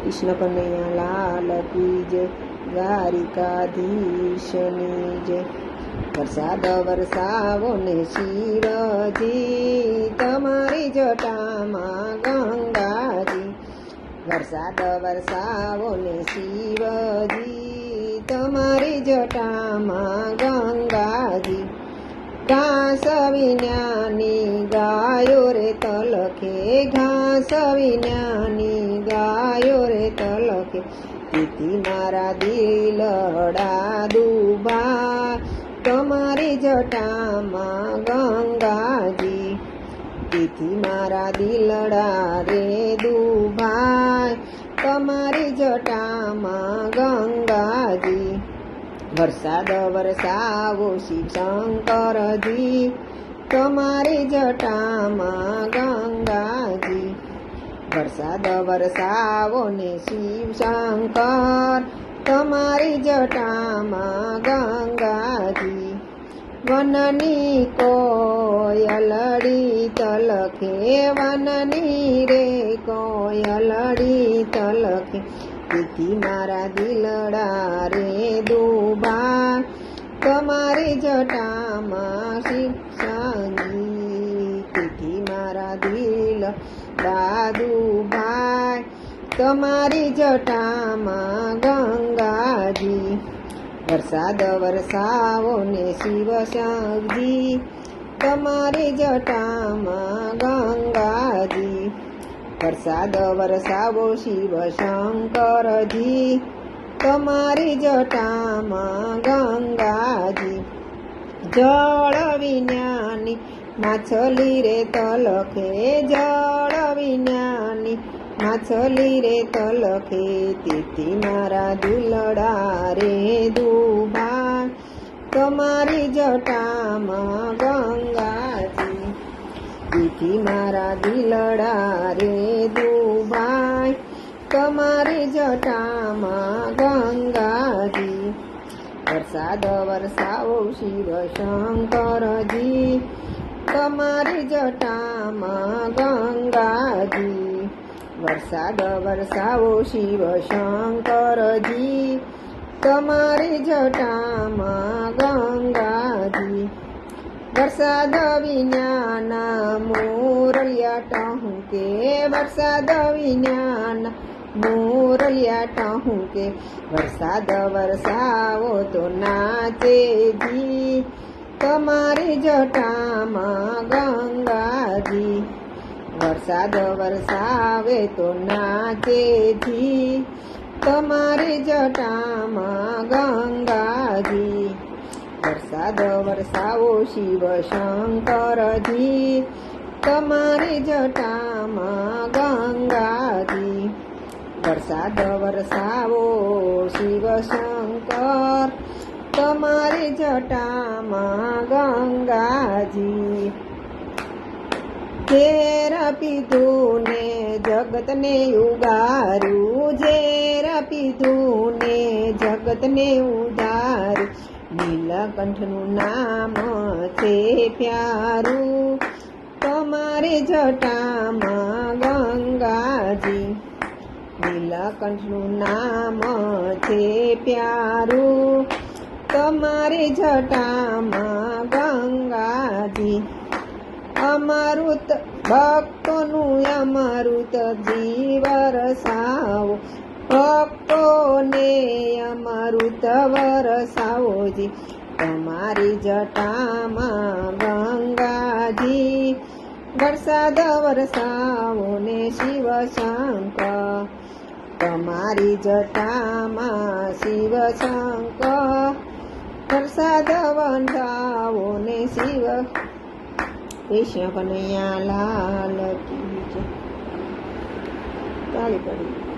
કૃષ્ણ કનૈયા લાલ કી જય, દ્વારિકાધીશની જય। વરસાદ વરસાવો ને શિવજી, તમારી જટામાં ગંગાજી। વરસાદ વરસાવો ને શિવજી, તમારી જટામાં ગંગાજી। ઘાસ વિનાની ગાયો રે તલખે, ઘાસ વિનાની ગાયો રે તલખે। તેથી મારા દિલડા દુભા, તમારી જટામાં ગંગાજી। તેથી મારા દિલડા રે દુભાઈ, તમારી જટામાં ગંગાજી। વરસાદ વરસાવો શિવ શંકરજી, તમારી જટામાં ગંગાજી। વરસાદ વરસાવો ને શિવ શંકર, તમારી જટામાં ગંગાજી। વનની કોયલડી તલખે, વનની રે કોયલડી તલખે। તેથી મારા દિલડા રે દુભા, તમારી જટામાં શિવજી। તેથી મારા દિલડા દુભાઈ, તમારી જટામાં ગંગાજી। વરસાદ વરસાવો ને શિવ શંકરજી, તમારી જટામાં ગંગાજી। વરસાદ વરસાવો શિવ શંકરજી, તમારી જટામાં ગંગાજી। જળ વિનાની માછલી રે તલખે, જળ વિનાની માછલી રે તલખે। તેથી મારા દિલડા રે દુભા, તમારી જટામાં ગંગાજી। તેથી મારા દિલડા રે દુભાઈ, તમારી જટામાં ગંગાજી। વરસાદ વરસાવો શિવ શંકરજી, તમારી જટામાં ગંગાજી। વરસાદ વરસાવો શિવ શંકરજી, તમારી જટામાં ગંગાજી। વરસાદ વિનાના મોરલિયા ટહુકે, વરસાદ વિનાના મોરલિયા ટહુકે। વરસાદ વરસાવો તો નાચેજી, તમારી જટામાં ગંગાજી। વરસાદ વરસાવે તો નાચેજી, તમારી જટામાં ગંગાજી। વરસાદ વરસાવો શિવ શંકરજી, તમારી જટામાં ગંગાજી। વરસાદ વરસાવો શિવ શંકર, તમારી જટામાં ગંગાજી। ઝેર પીધું ને જગતને ઉગાર્યું, ઝેર પીધું ને જગતને ઉધાર્યું। નીલકંઠનું નામ છે પ્યારું, તમારી જટામાં ગંગાજી। નીલકંઠનું નામ છે પ્યારું, તમારી જટામાં ગંગાજી। અમૃત ભક્તોનું અમૃત જી વરસાવો, ભક્તોને અમૃત વરસાવોજી। તમારી જટામાં ગંગાજી। વરસાદ વરસાવો ને શિવ શંકર, તમારી જટામાં શિવ શંકર। વરસાદ વરસાવો ને શિવ, કૃષ્ણ કનૈયા લાલ કી જય। તાળી પડી।